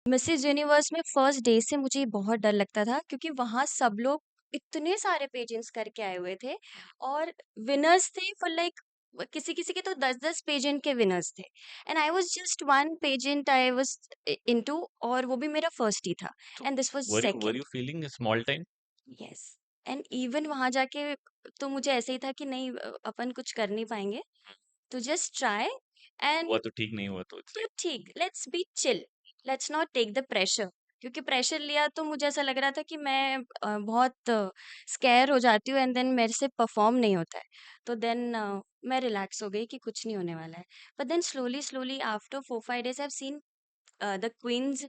Mrs universe में first day से मुझे बहुत डर लगता था क्योंकि वहां सब लोग इतने सारे पेजेंट्स करके आए हुए थे और विनर्स थे फॉर लाइक किसी किसी के तो 10-10 पेजेंट के विनर्स थे and I was just one pageant I was into और वो भी मेरा फर्स्ट ही था तो and this was were you second. Feeling small time? Yes and even वहां जाके तो मुझे ऐसे ही था कि नहीं अपन कुछ कर नहीं पाएंगे तो जस्ट ट्राई हुआ एंड तो ठीक, नहीं हुआ तो इट्स तो लाइक ठीक let's be chill let's not take the pressure क्योंकि प्रेशर लिया तो मुझे ऐसा लग रहा था कि मैं बहुत स्कैर हो जाती हूँ एंड देन मेरे से परफॉर्म नहीं होता है तो देन मैं रिलैक्स हो गई कि कुछ नहीं होने वाला है but then slowly slowly after 4-5 days I've seen the queens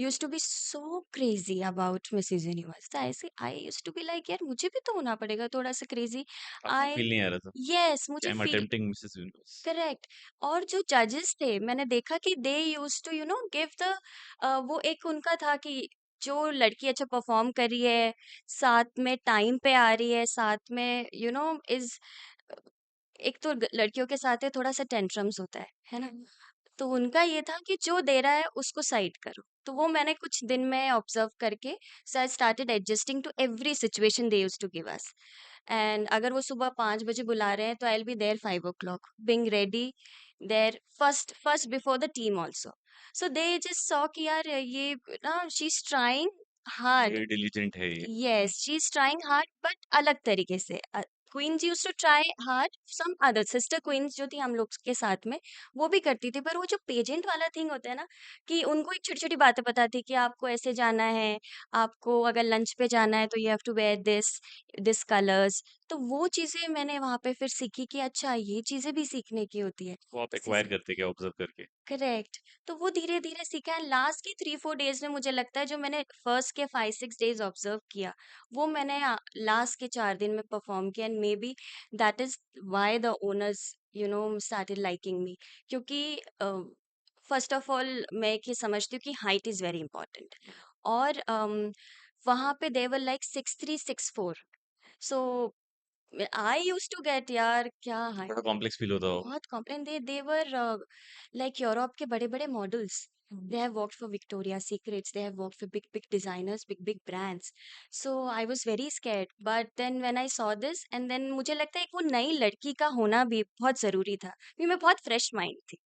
used to be so crazy about Mrs. Universe. So I used to be like यार मुझे भी तो होना पड़ेगा थोड़ा सा crazy. आपको I फील नहीं आ रहा था yes कि मुझे I am feel attempting Mrs universe? Correct और जो जजेस थे मैंने देखा कि दे यूज टू गिव द वो एक उनका था कि जो लड़की अच्छा परफॉर्म कर रही है साथ में टाइम पे आ रही है साथ में इज एक तो लड़कियों के साथ है थोड़ा सा टेंट्रम्स होता है ना तो उनका ये था कि जो दे रहा है उसको साइड करो तो वो मैंने कुछ दिन में ऑब्जर्व करके so I started adjusting to every situation they use to give us and अगर वो सुबह 5 बजे बुला रहे हैं तो I will be there 5 o'clock being ready there first before the team also so they just saw कि यार ये ना she is trying hard very diligent है ये। Yes, she's trying hard, but अलग तरीके से। Queens used to try hard, some other sister queens जो थी हम लोग के साथ में, वो भी करती थी। पर वो जो पेजेंट वाला थिंग होता है ना, कि उनको एक छोटी-छोटी बातें पता थी कि आपको ऐसे जाना है, आपको अगर लंच पे जाना है तो you have to wear this colours. तो वो चीज़ें मैंने वहाँ पे फिर सीखी कि अच्छा ये चीज़ें भी सीखने की होती है। वो आप जैसे एक्वायर करते क्या ऑब्जर्व करके? करेक्ट तो वो धीरे धीरे सीखा है लास्ट के 3-4 डेज में मुझे लगता है जो मैंने फर्स्ट के 5-6 डेज ऑब्जर्व किया वो मैंने लास्ट के 4 दिन में परफॉर्म किया and may be that is why the owners started liking मी क्योंकि फर्स्ट ऑफ ऑल मैं एक ही समझती हूँ कि हाइट इज वेरी इंपॉर्टेंट और वहाँ पे they were like 6'3", 6'4", so I use to get यार क्या थोड़ा कॉम्प्लेक्स फील होता होगा। बहुत complain they were like Europe के बड़े बड़े models they have worked for Victoria's Secrets, they have worked for big designers, big brands. So I was very scared, but then when I saw this and then मुझे लगता है एक वो नई लड़की का होना भी बहुत जरूरी था क्योंकि मैं बहुत फ्रेश माइंड थी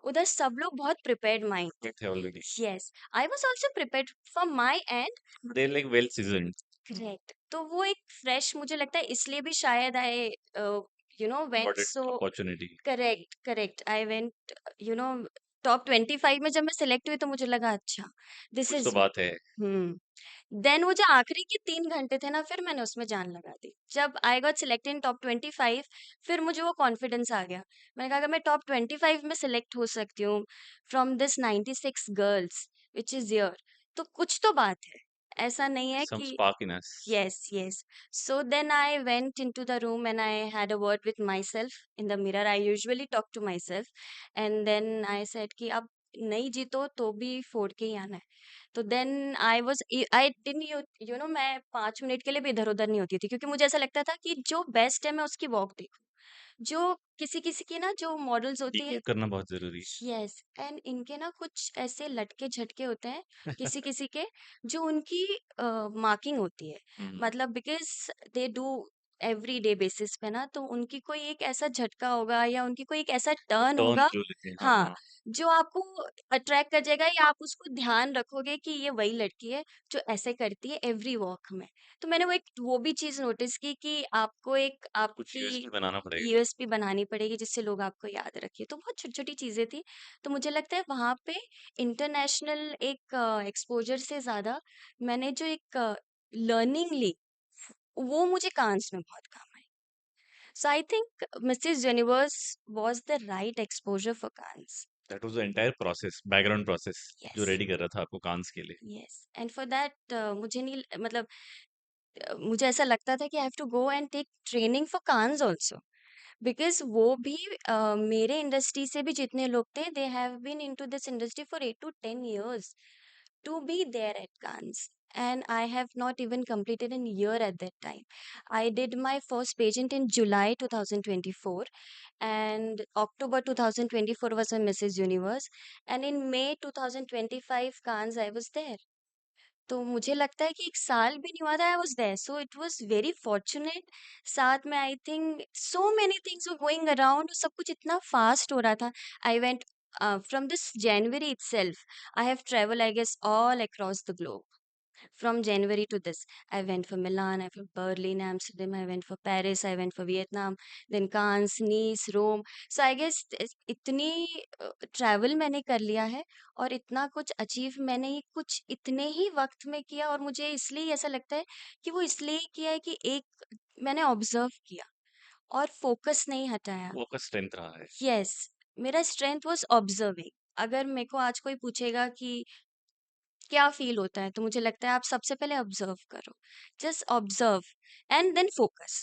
उधर सब लोग बहुत प्रिपेयर्ड माइंड थे थे already. Yes I was also prepared from my end they are like well seasoned. Correct तो वो एक फ्रेश मुझे लगता है इसलिए भी शायद I went got it so opportunity. Correct correct I went you know top 25 में जब मैं सिलेक्ट हुई तो मुझे लगा अच्छा दिस कुछ तो इज बात है। देन वो जो आखिरी के 3 घंटे थे ना फिर मैंने उसमें जान लगा दी जब I got selected in top 25 फिर मुझे वो कॉन्फिडेंस आ गया मैंने कहा अगर मैं टॉप 25 में सिलेक्ट हो सकती हूँ from this 96 girls which is your तो कुछ तो बात है ऐसा नहीं है सम कि spark in us. Yes, yes. So then I went into the room and I had a word with myself in the mirror. I usually talk to myself. And then I said कि अब नहीं जीतो तो भी फोड़ के ही आना है तो देन आई डिडंट मैं 5 मिनट के लिए भी इधर उधर नहीं होती थी क्योंकि मुझे ऐसा लगता था कि जो बेस्ट है मैं उसकी वॉक देखूं जो किसी किसी की ना जो मॉडल्स होती है पीक करना बहुत जरूरी यस एंड इनके ना कुछ ऐसे लटके झटके होते हैं किसी किसी के जो उनकी मार्किंग होती है है। मतलब because they do every day basis पे ना तो उनकी कोई एक ऐसा झटका होगा या उनकी कोई एक ऐसा टर्न टर्न होगा जो लेते हैं, हाँ हाँ हाँ। जो आपको अट्रैक्ट कर जाएगा या आप उसको ध्यान रखोगे कि ये वही लड़की है जो ऐसे करती है एवरी वॉक में तो मैंने वो भी चीज नोटिस की कि आपको एक कुछ आपकी यूएसपी बनाना पड़ेगा। यूएसपी बनानी पड़ेगी जिससे लोग आपको याद रखें तो बहुत छोटी छोटी चीजें थी तो मुझे लगता है वहां पे इंटरनेशनल एक एक्सपोजर से ज्यादा मैंने जो एक लर्निंग ली वो मुझे कांस में बहुत काम I so I think Mrs Universe was the right exposure for Cannes that was the entire process, background process जो यस रेडी कर रहा था आपको कांस के लिए। यस एंड फॉर दैट मुझे नहीं मतलब मुझे ऐसा लगता था कि I have to go and take training for Cannes also because वो भी मेरे इंडस्ट्री से भी जितने लोग थे they have been into this industry for 8 to 10 years to be there at Cannes and I have not even completed a year at that time. I did my first pageant in July 2024, and October 2024 was a Mrs. Universe, and in May 2025 Cannes I was there. तो मुझे लगता है कि 1 साल भी नहीं हुआ था, I was there, so it was very fortunate. साथ में I think so many things were going around, सब कुछ इतना फास्ट हो रहा था। I went from this January itself, I have travel I guess all across the globe. From January to this, I went for Milan, I went for Berlin, Amsterdam, I went for Paris, I went for Vietnam, then Cannes, Nice, Rome. So I guess इतनी travel मैंने कर लिया है, और इतना कुछ achieve मैंने ये कुछ इतने ही वक्त में किया, और मुझे इसलिए ऐसा लगता है कि वो इसलिए किया है कि एक मैंने ऑब्जर्व किया और फोकस नहीं हटाया। वो आपका स्ट्रेंथ रहा है। यस, मेरा स्ट्रेंथ वाज ऑब्जर्विंग। अगर मेरे को आज कोई पूछेगा कि क्या फ़ील होता है? तो मुझे लगता है आप सबसे पहले ऑब्ज़र्व करो। Just observe and then focus.